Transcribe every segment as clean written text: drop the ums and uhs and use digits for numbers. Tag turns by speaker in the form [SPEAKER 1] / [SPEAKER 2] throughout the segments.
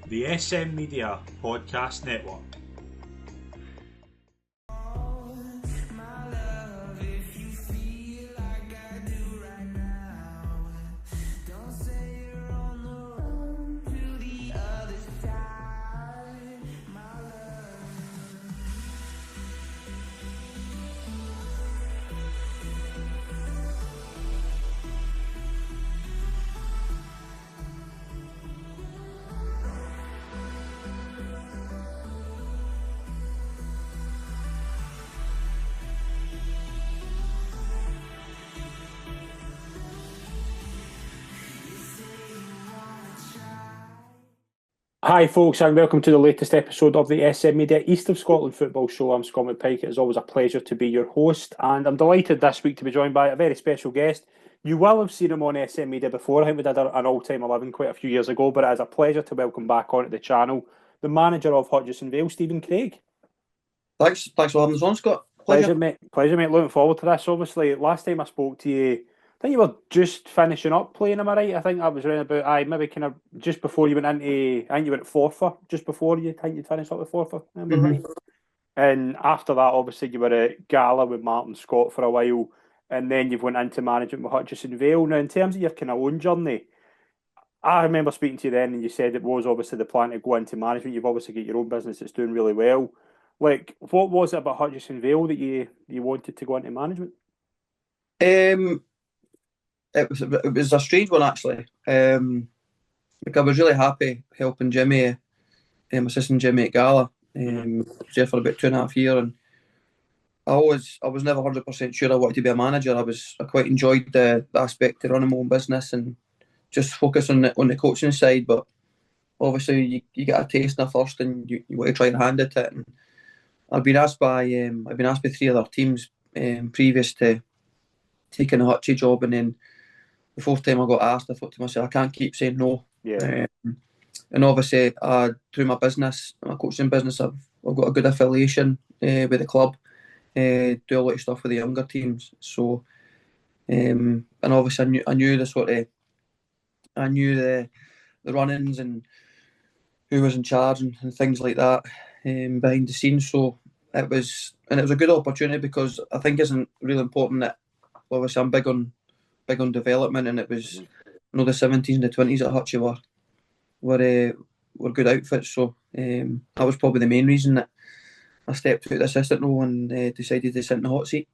[SPEAKER 1] the SM Media Podcast Network.
[SPEAKER 2] Hi folks, and welcome to the latest episode of the SM Media East of Scotland Football Show. I'm Scott McPike. It is always a pleasure to be your host, and I'm delighted this week to be joined by a very special guest. You will have seen him on SM Media before. I think we did an all-time 11 quite a few years ago, but it is a pleasure to welcome back onto the channel the manager of Hutchison Vale, Stephen Craig.
[SPEAKER 3] Thanks for having us on, Scott.
[SPEAKER 2] Pleasure, mate. Looking forward to this. Obviously, last time I spoke to you, I think you were just finishing up playing, am I right? I think that was around about, maybe kind of just before you went into, I think you went Forfar, just before you'd finished up with Forfar, right? And after that, obviously, you were at Gala with Martin Scott for a while, and then you've went into management with Hutchison Vale. Now, in terms of your kind of own journey, I remember speaking to you then, and you said it was obviously the plan to go into management. You've obviously got your own business that's doing really well. Like, what was it about Hutchison Vale that you wanted to go into management?
[SPEAKER 3] It was a strange one, actually. Like, I was really happy helping Jimmy, assisting Jimmy at Gala. I was there for about 2.5 years, and I was never 100% sure I wanted to be a manager. I quite enjoyed the aspect of running my own business and just focus on the coaching side. But obviously, you get a taste in it first, and you want to try and hand it. And I've been asked by 3 other teams previous to taking a Hutchie job, and then the fourth time I got asked, I thought to myself, I can't keep saying no.
[SPEAKER 2] Yeah.
[SPEAKER 3] And obviously, through my business, my coaching business, I've got a good affiliation with the club. Do a lot of stuff with the younger teams. So, and obviously, I knew the run-ins and who was in charge and things like that behind the scenes. So it was a good opportunity, because I think it's really important that obviously I'm big on development, and it was, the 17s and the 20s at Hutchie were good outfits. So that was probably the main reason that I stepped out of the assistant role and decided to sit in the hot seat.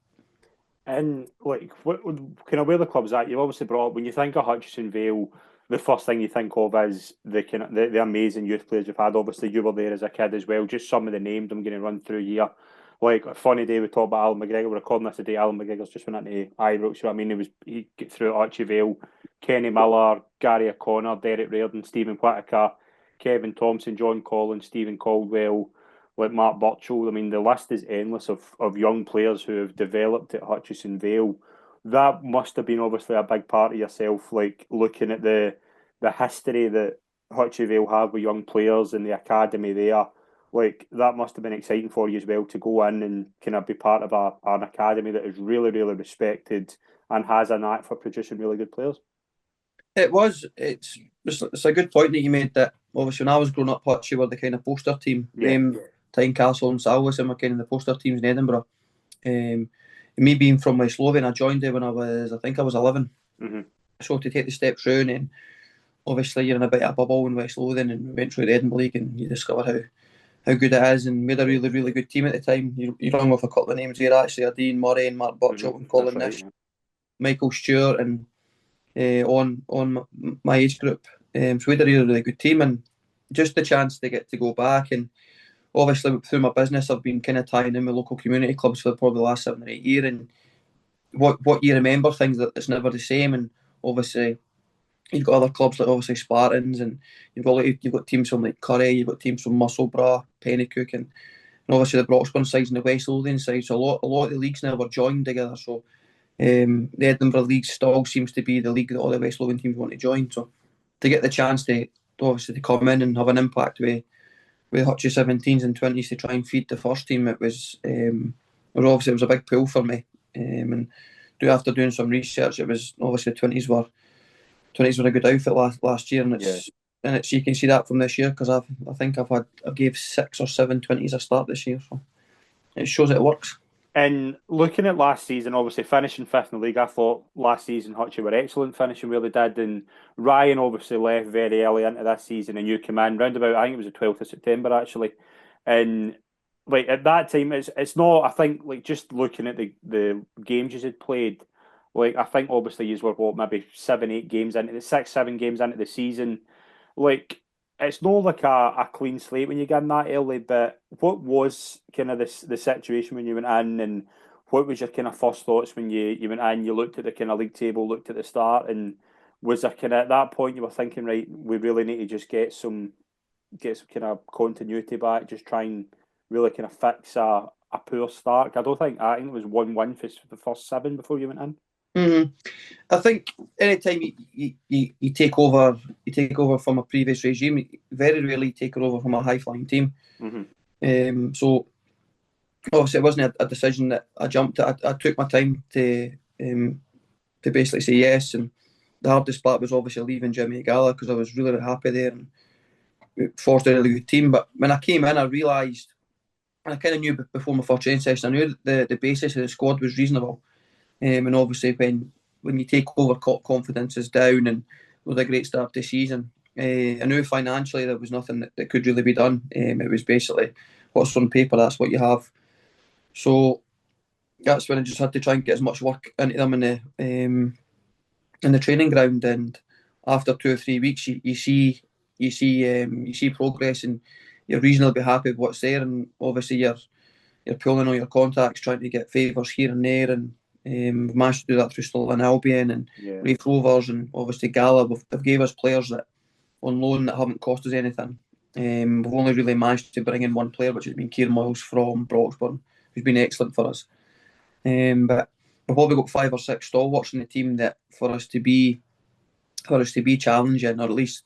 [SPEAKER 2] And like, what kind of where the club's at? You've obviously brought up, when you think of Hutchison Vale, the first thing you think of is the amazing youth players you've had. Obviously, you were there as a kid as well. Just some of the names I'm going to run through here. Like, a funny day, we talk about Alan McGregor. We're recording this today. Alan McGregor's just went into Ibrox. So I mean, he got through at Hutchie Vale. Kenny Miller, Gary O'Connor, Derek Reardon, Stephen Whittaker, Kevin Thompson, John Collins, Stephen Caldwell, like Mark Burchell. I mean, the list is endless of young players who have developed at Hutchison Vale. That must have been obviously a big part of yourself, like looking at the history that Hutchie Vale have with young players and the academy there. Like, that must have been exciting for you as well, to go in and kind of be part of an academy that is really, really respected and has a knack for producing really good players.
[SPEAKER 3] It was. It's a good point that you made, that obviously when I was growing up, Hutchie were the kind of poster team. Tynecastle and Salwas were kind of the poster teams in Edinburgh. Me being from West Lothian, I joined it when I was 11. So to take the step through, and obviously you're in a bit of a bubble in West Lothian, and we went through the Edinburgh League, and you discover how good it is, and we had a really, really good team at the time. You rung off a couple of names there, actually: Dean Murray and Mark Burchell and Colin Nish, Michael Stewart, and on my age group. So we had a really, really good team, and just the chance to get to go back. And obviously through my business, I've been kind of tying in with local community clubs for probably the last 7 or 8 years, and what you remember, things that it's never the same. And obviously you've got other clubs like obviously Spartans, and you've got teams from like Curry, you've got teams from Musselburgh, Pennycook, and obviously the Broxburn sides and the West Lothian side. So a lot of the leagues now were joined together. So the Edinburgh League still seems to be the league that all the West Lothian teams want to join. So to get the chance to obviously to come in and have an impact with Hutchie 17s and 20s to try and feed the first team, it was a big pull for me. And after doing some research, it was obviously the 20s were a good outfit last year, and and you can see that from this year, because I think I gave 6 or 7 20s a start this year, so it shows it works.
[SPEAKER 2] And looking at last season, obviously finishing fifth in the league, I thought last season Hutchie were excellent finishing where they did, and Ryan obviously left very early into this season, and you came in round about, I think it was the 12th of September actually, and like at that time, it's not, I think, like just looking at the games you had played, like I think obviously you were what, maybe 7 games into the 6 7 games into the season, like it's not like a clean slate when you get in that early, but what was kind of the situation when you went in, and what was your kind of first thoughts when you went in, you looked at the kind of league table, looked at the start, and was there kind of at that point you were thinking, right, we really need to just get some kind of continuity back, just try and really kind of fix a poor start? I think it was 1-1 for the first 7 before you went in.
[SPEAKER 3] Mm-hmm. I think anytime you take over from a previous regime, you very rarely take it over from a high flying team.
[SPEAKER 2] Mm-hmm.
[SPEAKER 3] So obviously it wasn't a decision that I jumped at. I took my time to basically say yes, and the hardest part was obviously leaving Jimmy Gala, because I was really happy there and forced a really good team. But when I came in, I realised, and I kind of knew before my first training session, I knew that the basis of the squad was reasonable. And obviously when you take over, confidence is down, and with a great start this season, I knew financially there was nothing that could really be done. It was basically what's on paper, that's what you have. So that's when I just had to try and get as much work into them in the training ground. And after 2 or 3 weeks, you see progress, and you're reasonably happy with what's there. And obviously you're pulling all your contacts, trying to get favours here and there, and we've managed to do that through Stirling Albion and Raith Rovers, and obviously Gala. They've gave us players that on loan that haven't cost us anything. We've only really managed to bring in one player, which has been Kieran Miles from Broxburn, who's been excellent for us. But we've probably got 5 or 6 stalwarts in the team that for us to be challenging, or at least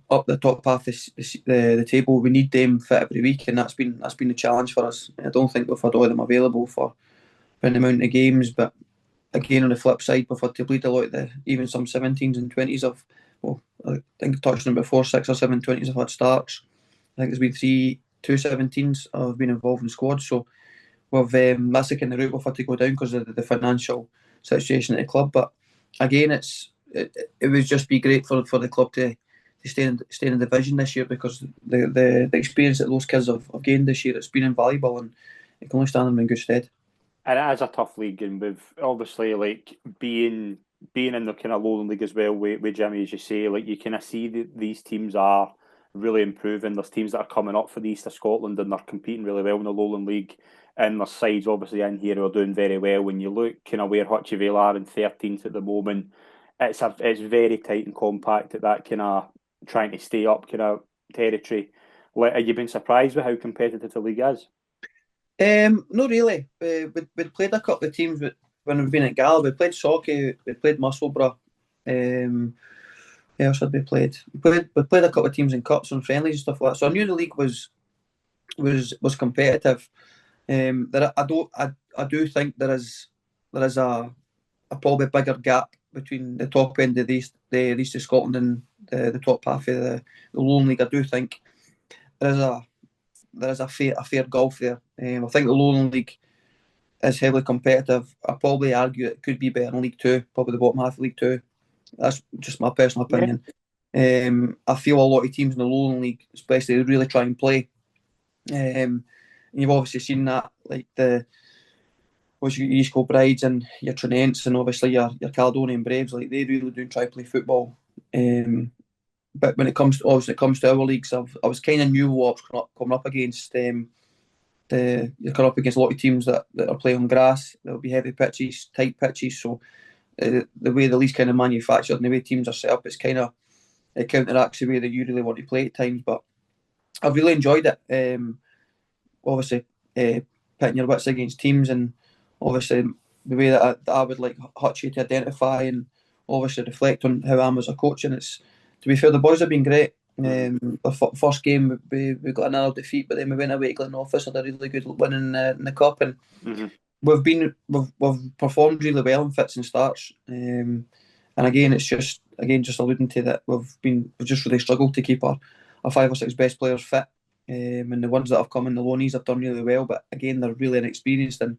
[SPEAKER 3] up the top half of the table, we need them fit every week, and that's been the challenge for us. I don't think we've had all of them available for an amount of games, but again on the flip side, we've had to bleed a lot of even some 17s and 20s of, well, I think I touched on it before, 6 or 7 20s have had starts. I think there's been 2 17s have been involved in squads, so we've that's the kind of route we've had to go down because of the financial situation at the club. But again, it would just be great for the club to stay in the division this year, because the experience that those kids have gained this year, it's been invaluable, and it can only stand them in good stead.
[SPEAKER 2] And it is a tough league, and we've obviously like being in the kind of Lowland League as well with Jimmy, as you say, like you kind of see that these teams are really improving. There's teams that are coming up for the East of Scotland, and they're competing really well in the Lowland League. And there's sides obviously in here who are doing very well. When you look kind of where Hutchie Vale are in 13th at the moment, it's very tight and compact at that kind of trying to stay up kind of territory. Have you been surprised with how competitive the league is?
[SPEAKER 3] Not really. We'd played a couple of teams when we've been at Gala. We played Socky, we played Musselburgh. Who else had we played? We played a couple of teams in cups and friendlies and stuff like that. So I knew the league was competitive. I do think there is a probably bigger gap between the top end of the East of Scotland and the top half of the Lowland League. I do think there is a fair gulf there. I think the Lowland League is heavily competitive. I probably argue it could be better in League 2, probably the bottom half of League 2. That's just my personal opinion. Yeah. I feel a lot of teams in the Lowland League, especially, really try and play. And you've obviously seen that, like your East Coast Brides and your Trinents and obviously your Caledonian Braves, like they really do try to play football. But when it comes to our leagues, I was kind of new what I was coming up against. You're coming up against a lot of teams that are playing on grass. There'll be heavy pitches, tight pitches. So the way the league's kind of manufactured and the way teams are set up, it counteracts the way that you really want to play at times. But I've really enjoyed it. Obviously, pitting your wits against teams, and obviously the way that I would like Hutchie to identify and obviously reflect on how I am as a coach. And it's, to be fair, the boys have been great. The first game we got another defeat, but then we went away to Glenoffice, had a really good win in the cup, and we've performed really well in fits and starts. And And again, it's just alluding to that we've just really struggled to keep our 5 or 6 best players fit. And the ones that have come in the loanees have done really well, but again, they're really inexperienced, and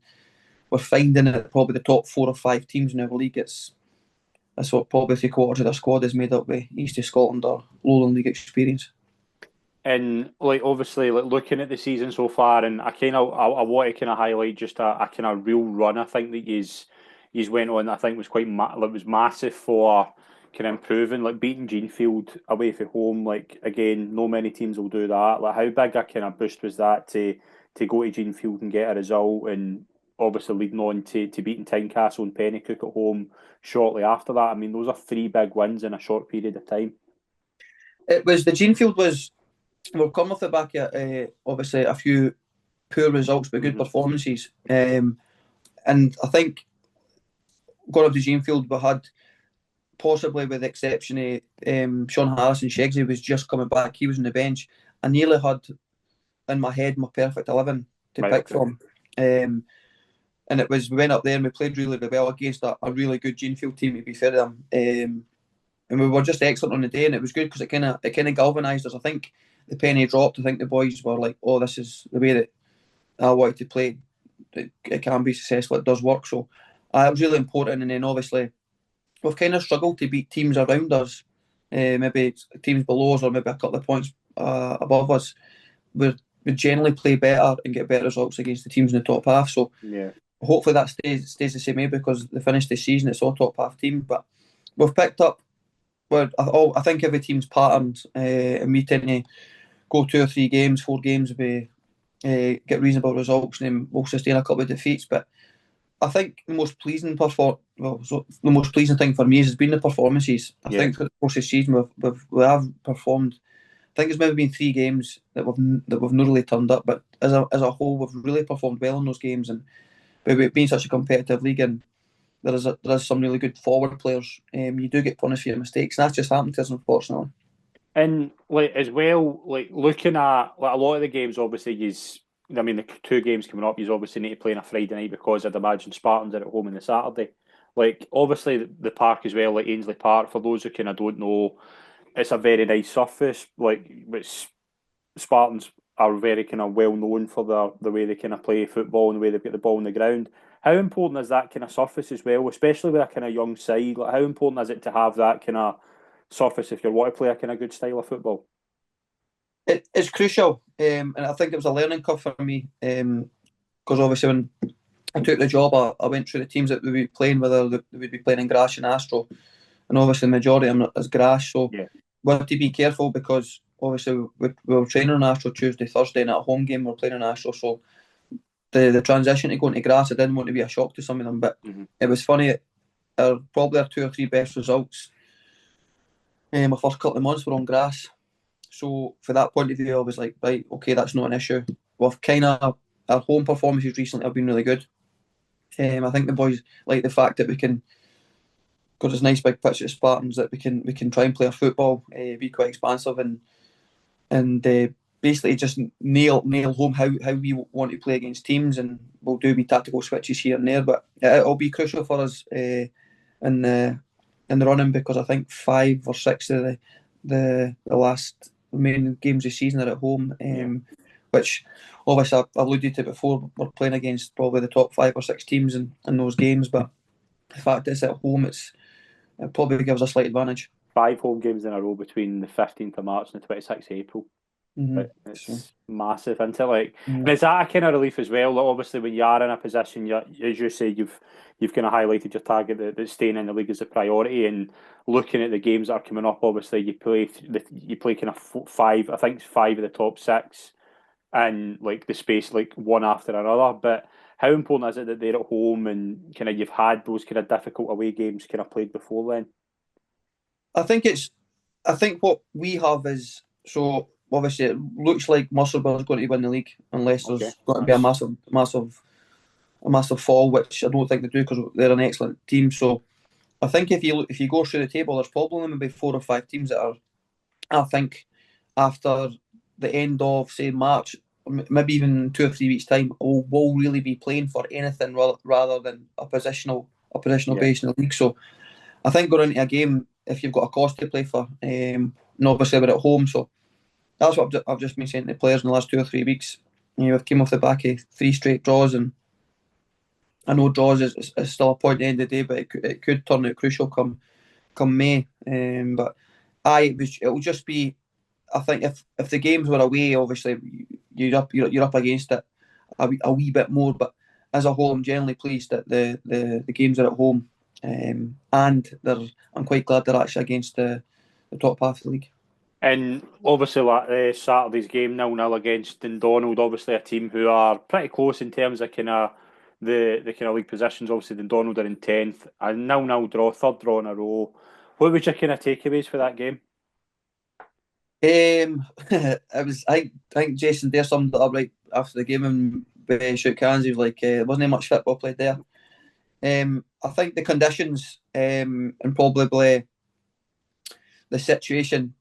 [SPEAKER 3] we're finding that probably the top 4 or 5 teams in our league, that's what probably 3/4 of their squad is made up with East of Scotland or Lowland League experience.
[SPEAKER 2] And obviously, looking at the season so far, and I want to kind of highlight just a kind of real run. I think that he's went on. I think was was massive for kind of improving, beating Jeanfield away from home. Again, no many teams will do that. How big a kind of boost was that to go to Jeanfield and get a result, and obviously leading on to beating Tynecastle and Pennycook at home shortly after that. I mean, those are 3 big wins in a short period of time.
[SPEAKER 3] It was the Jeanfield was. We'll come off the back of obviously a few poor results but good performances. And I think going up to Jeanfield, we had, possibly with the exception of Sean Harris and Shegsy was just coming back. He was on the bench. I nearly had in my head my perfect 11 to pick from. And it was, we went up there and we played really, really well against a really good Jeanfield team, to be fair to them. And we were just excellent on the day, and it was good because it kind of galvanised us. I think the penny dropped. I think the boys were like, "Oh, this is the way that I wanted to play. It can be successful. It does work." So it was really important. And then obviously we've kind of struggled to beat teams around us, maybe teams below us or maybe a couple of points above us. We generally play better and get better results against the teams in the top half. So hopefully that stays the same way, because they finished the season, it's all top half team. But we've picked up. Well, I think every team's patterned, and we tend to go 2 or 3 games, 4 games, we get reasonable results, and then we'll sustain a couple of defeats. But I think the most pleasing thing for me has been the performances. I think for the course of the season we have performed. I think it's maybe been 3 games that we've not really turned up, but as a whole, we've really performed well in those games. And we've been such a competitive league, and there is some really good forward players. You do get punished for your mistakes, and that's just happened to us, unfortunately.
[SPEAKER 2] And as well, looking at a lot of the games, obviously, the 2 games coming up, you obviously need to play on a Friday night, because I'd imagine Spartans are at home on the Saturday. Obviously, the park as well, Ainsley Park, for those who kind of don't know, it's a very nice surface. Which Spartans are very kind of well known for the way they kind of play football and the way they get the ball on the ground. How important is that kind of surface as well, especially with a kind of young side? How important is it to have that kind of surface if you want to play a kind of good style of football?
[SPEAKER 3] It's crucial, and I think it was a learning curve for me, because obviously when I took the job, I went through the teams that we would be playing, whether they would be playing in Grass and Astro, and obviously the majority of them is Grass. So we have to be careful, because obviously we were training on Astro Tuesday, Thursday, and at a home game we're playing on Astro. So the transition to going to Grass, I didn't want to be a shock to some of them, but it was funny. Probably our 2 or 3 best results my first couple of months were on Grass. So for that point of view, I was like, right, okay, that's not an issue. Our home performances recently have been really good. I think the boys like the fact that we can, because it's a nice big pitch at Spartans, that we can try and play our football, be quite expansive, and basically just nail home how we want to play against teams, and we'll do tactical switches here and there. But it'll be crucial for us in the running, because I think 5 or 6 of the last remaining games of the season are at home, which obviously I've alluded to before. We're playing against probably the top 5 or 6 teams in those games, but the fact that it's at home, it probably gives us a slight advantage. 5
[SPEAKER 2] home games in a row between the 15th of March and the 26th of April. It's massive, isn't it? And is that a kind of relief as well? Obviously, when you are in a position, as you say, you've kind of highlighted your target that staying in the league is a priority, and looking at the games that are coming up, obviously you play kind of 5. I think it's 5 of the top 6, and the space one after another. But how important is it that they're at home, and kind of you've had those kind of difficult away games kind of played before then?
[SPEAKER 3] I think what we have is, so obviously it looks like Musselburgh is going to win the league, unless there's going to be a massive fall, which I don't think they do, because they're an excellent team. So I think if you go through the table, there's probably maybe 4 or 5 teams that are, I think, after the end of, say, March, maybe even 2 or 3 weeks' time, will really be playing for anything rather than a positional base in the league. So I think going into a game, if you've got a cost to play for, and obviously we're at home, so that's what I've just been saying to the players in the last 2 or 3 weeks. We've came off the back of 3 straight draws, and I know draws is still a point at the end of the day, but it could turn out crucial come May. But it will just be. I think if the games were away, obviously you're up against it a wee bit more. But as a whole, I'm generally pleased that the games are at home, and I'm quite glad they're actually against the top half of the league.
[SPEAKER 2] And obviously, like Saturday's game 0-0 against Dundonald, obviously a team who are pretty close in terms of kind of the kind of league positions. Obviously, Dundonald are in 10th, a 0-0 draw, third draw in a row. What was your kind of takeaways for that game?
[SPEAKER 3] I think Jason there summed it up right after the game, and we shook hands. He was like, "There wasn't much football played there." I think the conditions and probably the situation.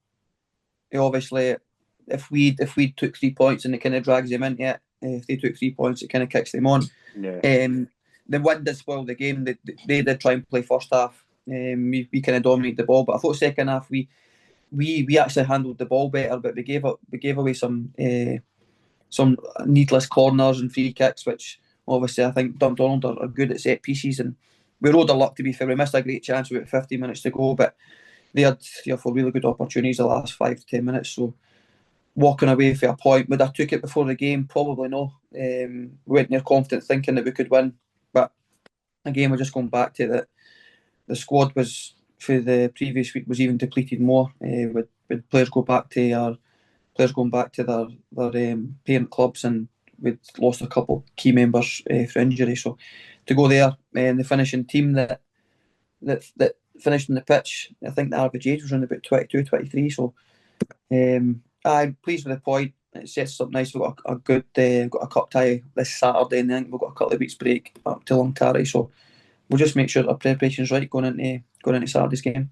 [SPEAKER 3] Obviously, if we took 3 points and it kind of drags them into it, if they took 3 points, it kind of kicks them on.
[SPEAKER 2] Yeah.
[SPEAKER 3] The wind did spoil the game. They did try and play first half. We kind of dominated the ball, but I thought second half we actually handled the ball better, but we gave away some needless corners and free kicks, which obviously I think Dundonald are good at set pieces, and we rode our luck, to be fair. We missed a great chance with 15 minutes to go, but they had 3 or 4 really good opportunities the last 5 to 10 minutes. So walking away for a point, would I took it before the game? Probably no. We went near confident thinking that we could win, but again we're just going back to that. The squad was for the previous week was even depleted more. With players going back to their parent clubs, and we'd lost a couple key members for injury. So to go there and the finishing team that finished on the pitch, I think the average age was around about 22, 23. So I'm pleased with the point. It sets us up nice. We've got a good got a cup tie this Saturday, and then we've got a couple of weeks break up to Loncari. So we'll just make sure our preparation's right going into Saturday's game.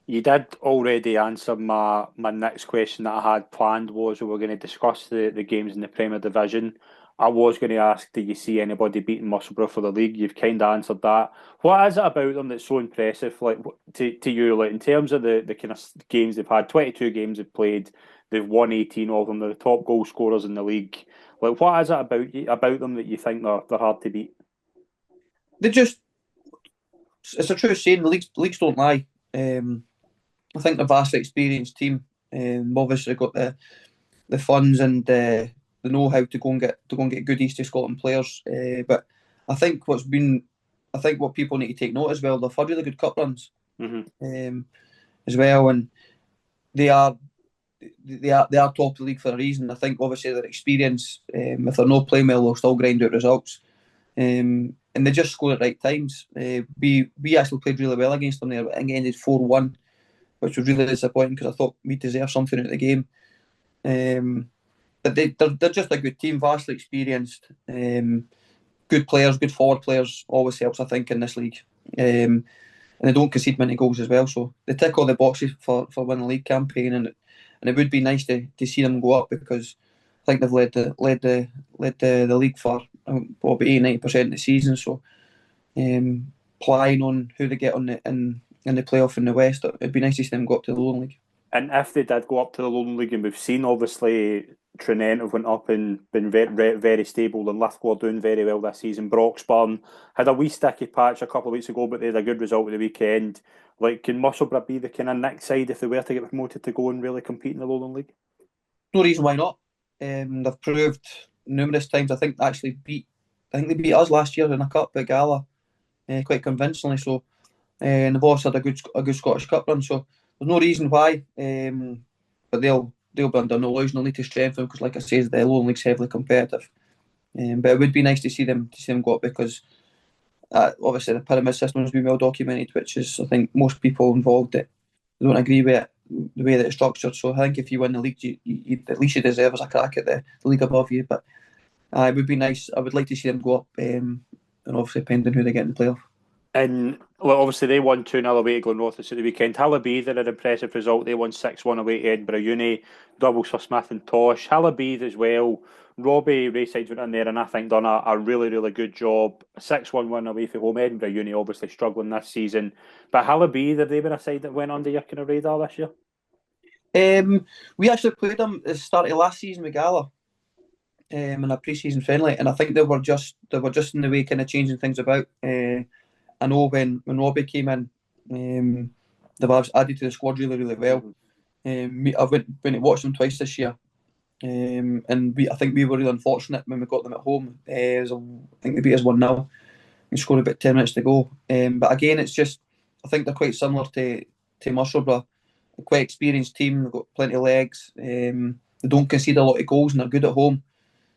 [SPEAKER 2] You did already answer my next question that I had planned. Was we were going to discuss the games in the Premier Division. I was going to ask, do you see anybody beating Musselburgh for the league? You've kind of answered that. What is it about them that's so impressive, like to you, like in terms of the kind of games they've had? 22 games they've played. They've won 18 of them. They're the top goal scorers in the league. Like, what is it about them that you think they're hard to beat?
[SPEAKER 3] It's a true saying. The leagues don't lie. I think they're a vastly experienced team. Obviously got the funds and the know-how to go and get good East of Scotland players. But I think what people need to take note as well, they've had really good cup runs as well, and they are top of the league for a reason. I think obviously their experience, if they're not playing well, they'll still grind out results. And they just score at right times. We actually played really well against them there. I think it ended 4-1, which was really disappointing because I thought we deserved something out of the game. But they're just a good team, vastly experienced, good players, good forward players. Always helps, I think, in this league. And they don't concede many goals as well, so they tick all the boxes for winning the league campaign. And it would be nice to see them go up, because I think they've led the league for probably 80-90% of the season. So plying on who they get in the playoff in the West, it'd be nice to see them go up to the Lowland League.
[SPEAKER 2] And if they did go up to the Lowland League, and we've seen obviously Trinent have went up and been very, very stable, and Lithgow doing very well this season. Broxburn had a wee sticky patch a couple of weeks ago, but they had a good result at the weekend. Like, can Musselburgh be the kind of next side if they were to get promoted to go and really compete in the Lowland League?
[SPEAKER 3] No reason why not. They've proved numerous times. I think they beat us last year in a cup at Gala quite convincingly. So, and they've also had a good Scottish Cup run. So there's no reason why. But they'll be under no illusion. They'll need to strengthen, because, like I say, the Lowland League's heavily competitive. But it would be nice to see them go up, because obviously the pyramid system has been well documented, which is, I think, most people involved that don't agree with it, the way that it's structured. So I think if you win the league, you at least you deserve as a crack at the league above you. But it would be nice. I would like to see them go up, and obviously pending who they get in the playoff.
[SPEAKER 2] And well, obviously they won 2-0 away to Glenrothes at the weekend. Hallabeath are an impressive result. They won 6-1 away to Edinburgh Uni. Doubles for Smith and Tosh. Hallabeath as well. Robbie Rayside went in there and I think done a really, really good job. A 6-1 win away from home. Edinburgh Uni obviously struggling this season. But Hallabeath, have they been a side that went under your kind of radar this year?
[SPEAKER 3] We actually played them at the start of last season with Gala in a pre-season friendly, and I think they were just in the way kind of changing things about. I know when Robbie came in, they've added to the squad really, really well. I went to watch them twice this year, and I think we were really unfortunate when we got them at home. I think they beat us 1-0 and scored about 10 minutes to go. But again, it's just, I think they're quite similar to Musselburgh. A quite experienced team. They've got plenty of legs. They don't concede a lot of goals and they're good at home.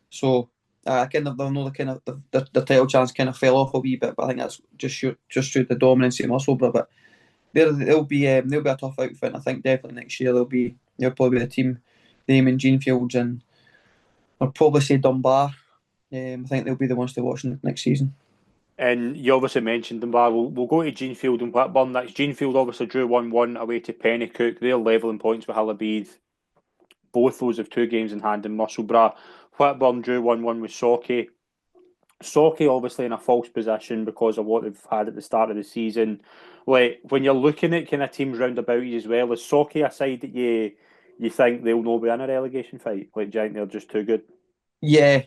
[SPEAKER 3] So I kind of know the kind of the title chance kind of fell off a wee bit, but I think that's just through the dominance of Musselburgh. But they'll be a tough outfit. And I think definitely next year they'll probably be the team. Them and Jeanfields, and I'll probably say Dunbar. I think they'll be the ones to watch next season.
[SPEAKER 2] And you obviously mentioned Dunbar. We'll go to Jeanfield and Whitburn. That's Jeanfield obviously drew 1-1 away to Pennycook. They're levelling points with Hallabeath. Both those have 2 games in hand in Musselburgh. Whitburn drew 1-1 with Sauchie. Sauchie obviously in a false position because of what they've had at the start of the season. Like, when you're looking at kind of teams round about you as well, is Sauchie a side that you think they'll not be in a relegation fight? Like, do you think they're just too good?
[SPEAKER 3] Yeah,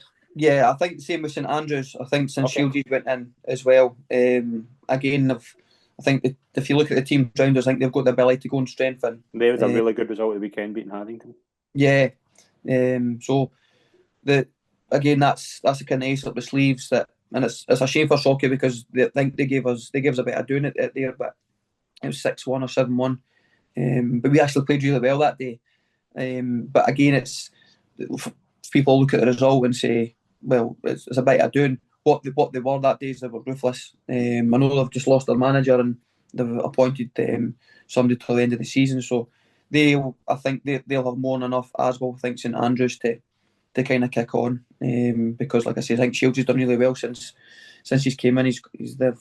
[SPEAKER 3] I think the same with St Andrews. I think St Shieldies went in as well. Again, I think if you look at the team round us, I think they've got the ability to go and strengthen.
[SPEAKER 2] They had a really good result at the weekend, beating Haddington.
[SPEAKER 3] Yeah, so that's a kind of ace up the sleeves and it's a shame for Sauchie because they think they gave us a bit of doing it there, but it was 6-1 or 7-1. But we actually played really well that day. But again, it's people look at the result and say, well, it's a bit of doing. What they were that day is they were ruthless. I know they've just lost their manager and they've appointed somebody till the end of the season, so I think they'll have more than enough, as well, I think, St Andrews to kind of kick on. Because, like I say, I think Shields has done really well since he's came in. They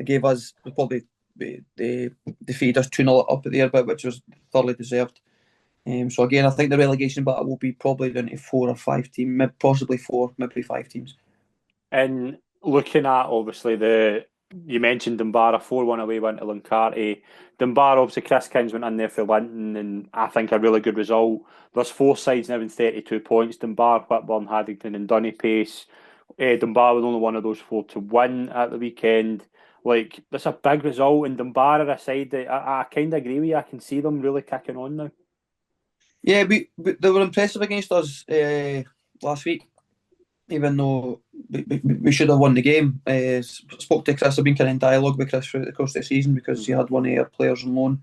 [SPEAKER 3] gave us, probably they defeated us 2-0 up at the air, which was thoroughly deserved. So again, I think the relegation battle will be probably down to 4 or 5 teams, possibly 4, maybe 5 teams.
[SPEAKER 2] And looking at, obviously, you mentioned Dunbar, a 4-1 away win to Luncarty. Dunbar, obviously, Chris Kings went in there for Linton, and I think a really good result. There's 4 sides now in 32 points. Dunbar, Whitburn, Haddington and Dunnipace. Dunbar was only one of those 4 to win at the weekend. Like, that's a big result, and Dunbar are a side that I kind of agree with you. I can see them really kicking on now.
[SPEAKER 3] Yeah, they were impressive against us last week, even though we should have won the game. Spoke to Chris. I've been kind of in dialogue with Chris throughout the course of the season because he had one of our players on loan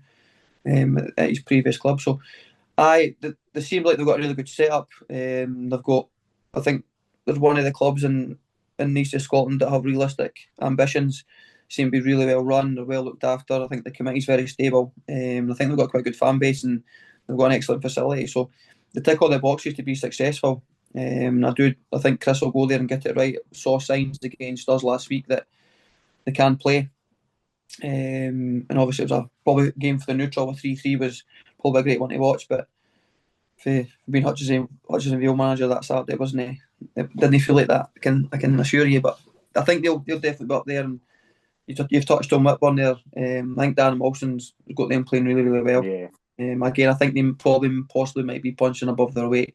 [SPEAKER 3] at his previous club. So they seem like they've got a really good setup. They've got, I think, there's one of the clubs in the east of Scotland that have realistic ambitions. Seem to be really well run. They're well looked after. I think the committee's very stable. I think they've got quite a good fan base and they've got an excellent facility. So they tick all the boxes to be successful. I think Chris will go there and get it right. Saw signs against us last week that they can play. And obviously it was probably a game for the neutral. A 3-3 was probably a great one to watch. But for being Hutchison Vale manager that Saturday, wasn't he? Didn't feel like that. I can assure you. But I think they'll definitely be up there. And you've touched on Whitburn there. I think Dan Wilson's got them playing really, really well.
[SPEAKER 2] Yeah.
[SPEAKER 3] Again, I think they possibly might be punching above their weight.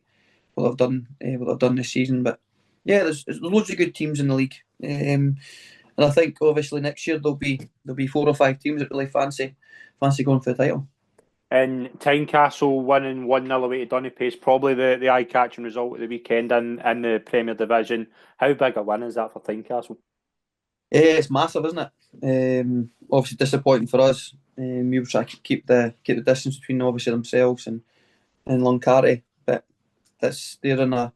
[SPEAKER 3] What they've done this season, but yeah, there's loads of good teams in the league, and I think obviously next year there'll be 4 or 5 teams that really fancy going for the title.
[SPEAKER 2] And Tynecastle winning 1-0 away to Dunnipace, probably the eye-catching result of the weekend in the Premier Division. How big a win is that for Tynecastle?
[SPEAKER 3] It's massive, isn't it? Obviously disappointing for us. We were trying to keep the distance between obviously themselves and Luncarty, but they're in a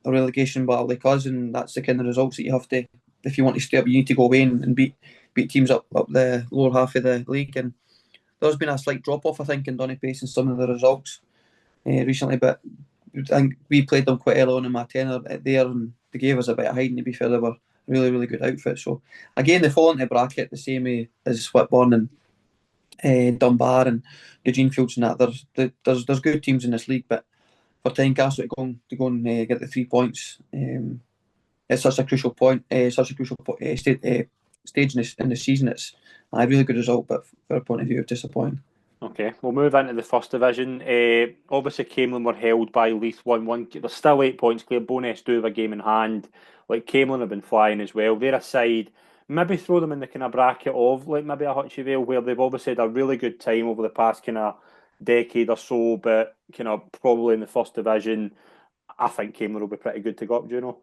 [SPEAKER 3] relegation battle like us, and that's the kind of results that you have to, if you want to stay up, you need to go away and beat teams up the lower half of the league. And there's been a slight drop off, I think, in Dunnipace in some of the results recently, but I think we played them quite early on in my tenure there, and they gave us a bit of hiding. To be fair, they were really, really good outfit. So again, they fall into bracket the same way as Whitburn and Dunbar and Eugene Fields and that. There's good teams in this league, but for Tynecastle to go and get the 3 points, it's such a crucial point, stage in the season. It's a really good result, but from a point of view, disappointing.
[SPEAKER 2] Okay, we'll move into the first division. Obviously, Camelin were held by Leith 1-1. There's still 8 points clear. Bowness do have a game in hand. Like, Camelin have been flying as well. They're a side, maybe throw them in the kind of bracket of, like, maybe a Hutchison Vale, where they've obviously had a really good time over the past kind of decade or so, but kind of probably in the first division, I think Camelin will be pretty good to go up, do you know?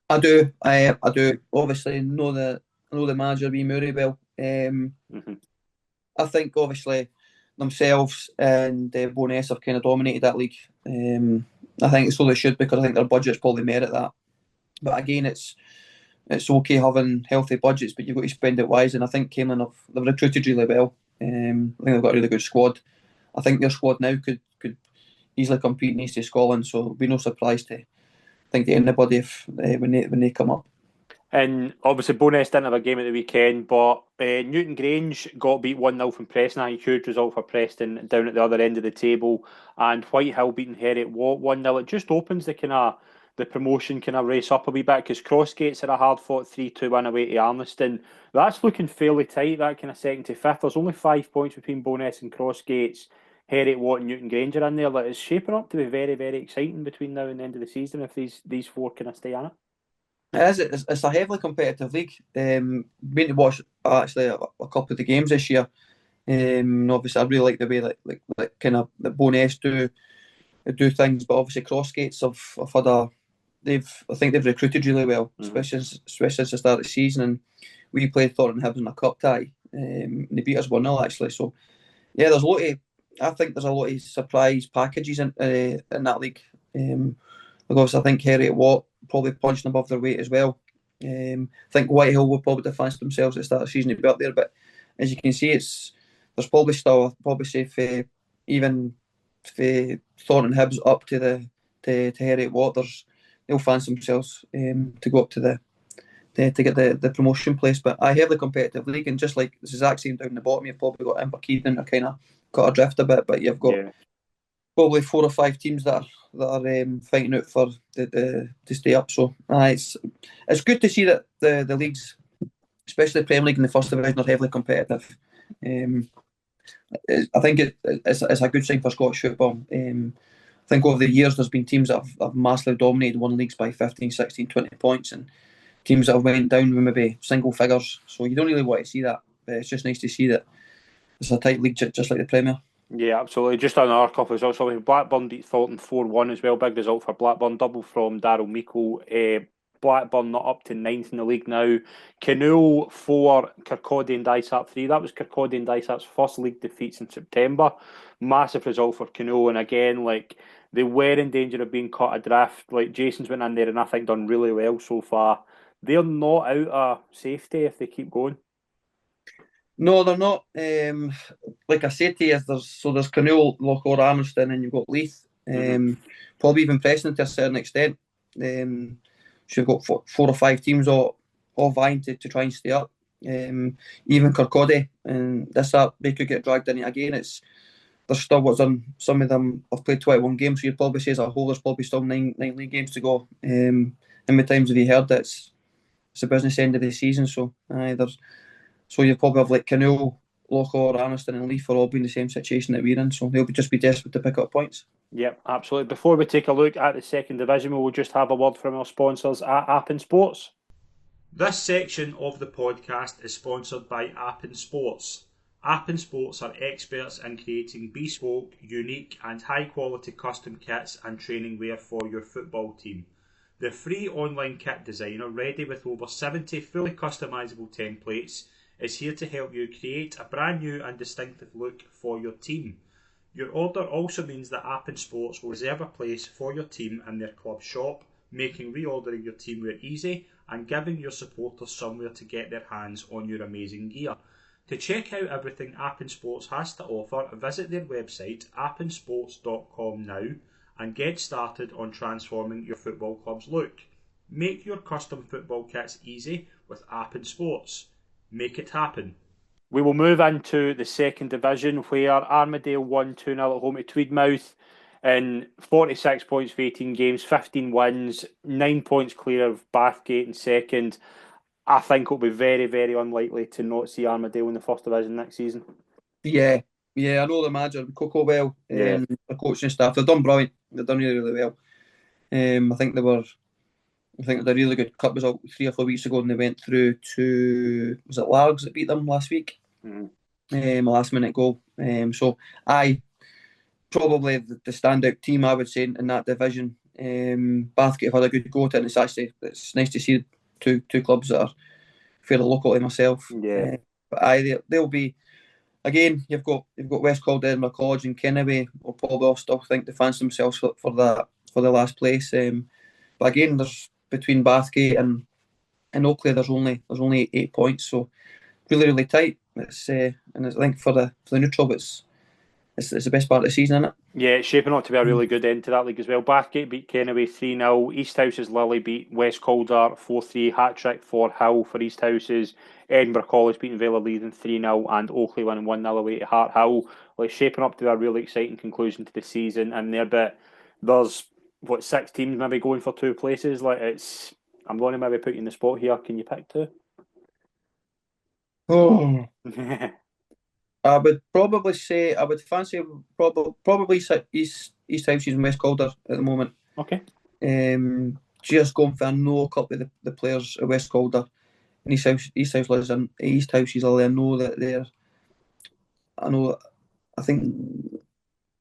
[SPEAKER 3] I do. I do. Obviously, know the manager, B. Murray, well. I think, obviously, themselves and Bowness have kind of dominated that league. I think so they should, because I think their budgets probably merit that. But again, it's okay having healthy budgets, but you've got to spend it wise. And I think Camelin they've recruited really well. I think they've got a really good squad. I think their squad now could easily compete in East of Scotland, so it'll be no surprise to anybody if when they come up.
[SPEAKER 2] And obviously, Bowness didn't have a game at the weekend, but Newton Grange got beat 1-0 from Preston. A huge result for Preston down at the other end of the table. And Whitehill beating Heriot Watt 1-0. It just opens the promotion kind of race up a wee bit, because Crossgates had a hard fought 3-2 win away to Arniston. That's looking fairly tight, that kind of second to fifth. There's only 5 points between Bowness and Crossgates. Heriot Watt and Newton Grange are in there. Like, it's shaping up to be very, very exciting between now and the end of the season if these four kind of stay on it.
[SPEAKER 3] It's a heavily competitive league. Been to watch actually a couple of the games this year. Obviously, I really like the way like kind of the Bowness do things, but obviously Crossgates have had I think they've recruited really well, especially since the start of the season. And we played Thornton Hibs in a cup tie. They beat us 1-0 actually. So yeah, I think there's a lot of surprise packages in that league. Obviously, I think Heriot Watt probably punching above their weight as well. I think Whitehill will probably defence themselves at the start of the season to be up there, but as you can see, there's probably still say even Thornton Hibs up to Heriot Watt, they'll fancy themselves to go up to get the promotion place. But I heavily competitive league, and just like the exact same down the bottom, you've probably got Inverkeithing that kind of got adrift a bit, but you've got probably 4 or 5 teams that are fighting out for to stay up. So it's good to see that the leagues, especially the Premier League and the First Division, are heavily competitive. I think it's a good sign for Scottish football. I think over the years there's been teams that have massively dominated one leagues by 15, 16, 20 points, and teams that have went down with maybe single figures. So you don't really want to see that. But it's just nice to see that it's a tight league just like the Premier.
[SPEAKER 2] Yeah, absolutely. Just on our cup as well. So Blackburn beat Thornton 4-1 as well. Big result for Blackburn. Double from Daryl Meikle. Blackburn not up to 9th in the league now. Canoe 4, Kirkcaldy and Dysart 3. That was Kirkcaldy and Dysart's first league defeats in September. Massive result for Canoe. And again, like, they were in danger of being caught adrift. Like, Jason's went in there and I think done really well so far. They're not out of safety if they keep going.
[SPEAKER 3] No, they're not. Like I said to you, there's Canoe, Lochore, Arniston, and you've got Leith. Probably even Preston to a certain extent. So you've got 4 or 5 teams all vying to try and stay up. Even Kirkcaldy and they could get dragged in it again. There's still what's on. Some of them have played 21 games, so you'd probably say as a whole there's probably still 9 league games to go. How many times have you heard that it's the business end of the season? So So you probably have like Canoe, Lochore, Arniston and Leith are all be in the same situation that we're in. So they'll just be desperate to pick up points.
[SPEAKER 2] Yep, absolutely. Before we take a look at the second division, we will just have a word from our sponsors at Appin Sports.
[SPEAKER 1] This section of the podcast is sponsored by Appin Sports. Appin Sports are experts in creating bespoke, unique and high quality custom kits and training wear for your football team. The free online kit designer, ready with over 70 fully customisable templates, is here to help you create a brand new and distinctive look for your team. Your order also means that Appin Sports will reserve a place for your team in their club shop, making reordering your teamwear easy and giving your supporters somewhere to get their hands on your amazing gear. To check out everything Appin Sports has to offer, visit their website appinsports.com now and get started on transforming your football club's look. Make your custom football kits easy with App and Sports. Make it happen.
[SPEAKER 2] We will move into the second division where Armadale won 2-0 at home to Tweedmouth in 46 points for 18 games, 15 wins, 9 points clear of Bathgate in second. I think it'll be very, very unlikely to not see Armadale in the first division next season.
[SPEAKER 3] Yeah, I know the manager, Coco well, the coaching staff. They've done brilliant. They've done really, really well. I think they had a really good cup result 3 or 4 weeks ago, and they went through to, was it Largs that beat them last week? A last minute goal. So probably the standout team, I would say, in that division. Bathgate have had a good go at it, and it's nice to see two clubs that are fairly local to myself. But they'll be, again, you've got West Calder, Edinburgh College and Kennedy will probably all still think they fancy themselves for the last place. But again, there's between Bathgate and Oakley, there's only 8 points, so really, really tight. And I think for the neutral, it's the best part of the season, isn't it?
[SPEAKER 2] Yeah, it's shaping up to be a really good end to that league as well. Bathgate beat Kennedy 3-0. Easthouse's Lily beat West Calder 4-3. Hat-trick for Hill for Easthouse's. Edinburgh College beating Vale Leiden 3-0 and Oakley winning 1-0 away to Hart Hill. Well, it's shaping up to be a really exciting conclusion to the season in there, but there's 6 teams maybe going for 2 places. I'm going to maybe put you in the spot here. Can you pick 2?
[SPEAKER 3] Oh. I would probably say I would fancy probably Easthouse's and West Calder at the moment.
[SPEAKER 2] Okay.
[SPEAKER 3] Just going for a couple of the players at West Calder and Easthouse's Lily. I know that they're. I think.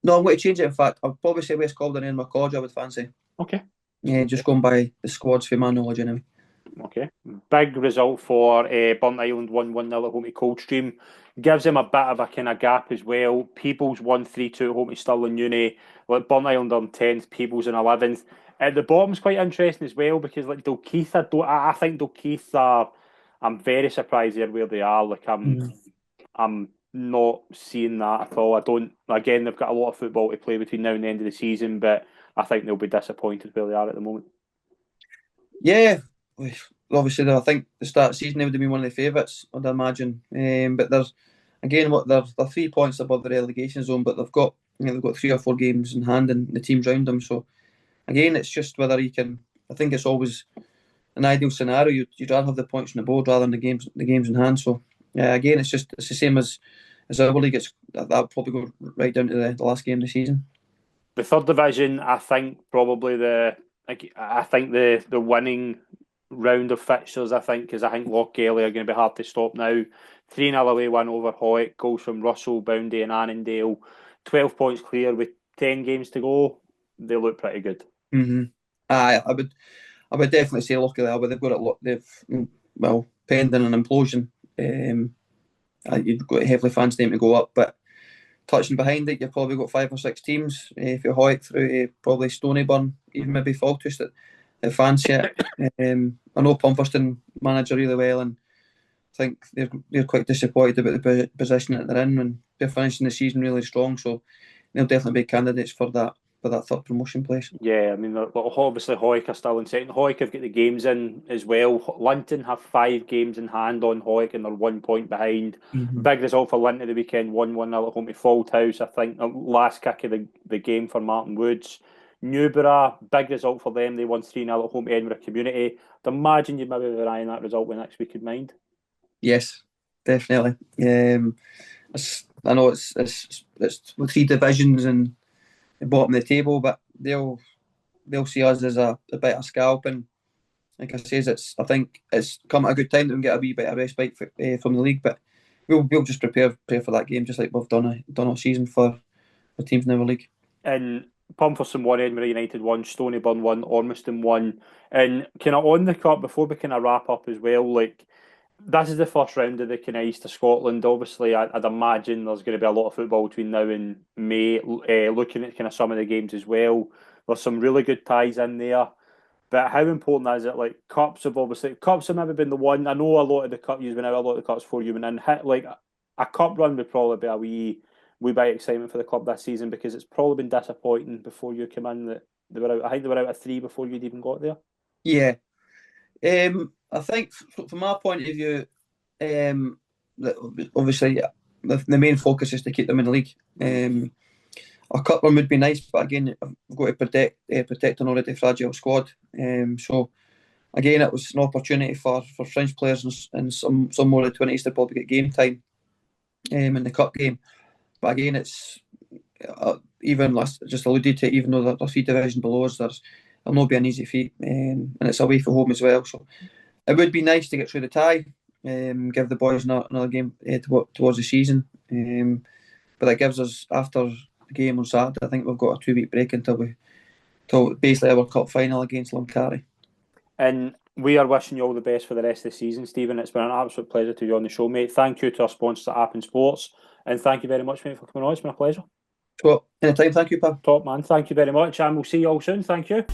[SPEAKER 3] No, I'm going to change it. In fact, I'll probably say West Calder and Edinburgh College. I would fancy.
[SPEAKER 2] Okay.
[SPEAKER 3] Yeah, just going by the squads for my knowledge anyway.
[SPEAKER 2] Okay. Big result for Burnt Island 1-1-0 at home to Coldstream. Gives them a bit of a kind of gap as well. Peebles 1-3-2 at home to Stirling Uni. Burnt Island are in 10th, Peebles in 11th. At the bottom's quite interesting as well because Dalkeith, I think Dalkeith are. I'm very surprised they're where they are. I'm not seeing that at all. I don't. Again, they've got a lot of football to play between now and the end of the season, but I think they'll be disappointed where they are at the moment.
[SPEAKER 3] Yeah. Obviously, I think the start of the season they would have been one of the favourites, I'd imagine. But they're 3 points above the relegation zone, but they've got 3 or 4 games in hand and the teams round them. So again, it's just whether you can. I think it's always an ideal scenario. You'd rather have the points on the board rather than the games in hand. So again, it's the same as our league. That'll probably go right down to the last game of the season.
[SPEAKER 2] The third division, I think probably the winning round of fixtures, because I think Lochgelly are going to be hard to stop now. 3-0 away win over Hoyt, goals from Russell, Boundy and Annandale. 12 points clear with 10 games to go. They look pretty good.
[SPEAKER 3] Mm-hmm. I would definitely say Lochgelly, but they've got a lot. Pending an implosion, you've got heavily fans them to go up, but touching behind it, you've probably got 5 or 6 teams. If you're Hoyt through probably Stonyburn, even maybe Faltus that fancy it. I know Pomperston manage really well, and I think they're quite disappointed about the position that they're in, and they're finishing the season really strong. So they'll definitely be candidates for that third promotion place.
[SPEAKER 2] Yeah, I mean, obviously Hoyk are still in second. Hoyk have got the games in as well. Linton have 5 games in hand on Hoyk, and they're 1 point behind.
[SPEAKER 3] Mm-hmm.
[SPEAKER 2] Big result for Linton the weekend, 1-1 at home to Falthouse. I think last kick of the game for Martin Woods. Newborough, big result for them. They won 3-0 at home to Edinburgh Community. I'd imagine you'd maybe be eyeing that result with next week in mind.
[SPEAKER 3] Yes, definitely. I know it's with 3 divisions and the bottom of the table, but they'll see us as a bit of scalp, and like I says, I think it's come at a good time that we can get a wee bit of respite from the league, but we'll just prepare for that game just like we've done all season for teams in our league.
[SPEAKER 2] And Pomperson won, Edinburgh United won, Stonyburn won, Ormiston won, and kind of on the cup before we kind of wrap up as well, this is the first round of the kind of East of Scotland. Obviously, I'd imagine there's going to be a lot of football between now and May. Looking at kind of some of the games as well, there's some really good ties in there. But how important is it? Cups have maybe been the one. I know a lot of the cup you've been out, a lot of the cups before you've been in. A cup run would probably be a wee bit of excitement for the club this season, because it's probably been disappointing before you come in that they were out. I think they were out at 3 before you'd even got there.
[SPEAKER 3] Yeah, I think from my point of view, obviously the main focus is to keep them in the league. A cup run would be nice, but again, we've got to protect an already fragile squad. So again, it was an opportunity for French players and some more of the 20s to probably get game time in the cup game. But again, it's even last just alluded to, even though they're 3 divisions below us, it'll not be an easy feat, and it's away from home as well. So it would be nice to get through the tie, give the boys another game towards the season. But that gives us, after the game on Saturday, I think we've got a 2-week break until basically our cup final against Loncari.
[SPEAKER 2] And we are wishing you all the best for the rest of the season, Stephen. It's been an absolute pleasure to you on the show, mate. Thank you to our sponsors at Appen Sports, and thank you very much, mate, for coming on. It's been a pleasure.
[SPEAKER 3] Well, anytime. Thank you, Pam.
[SPEAKER 2] Top man. Thank you very much, and we'll see you all soon. Thank you.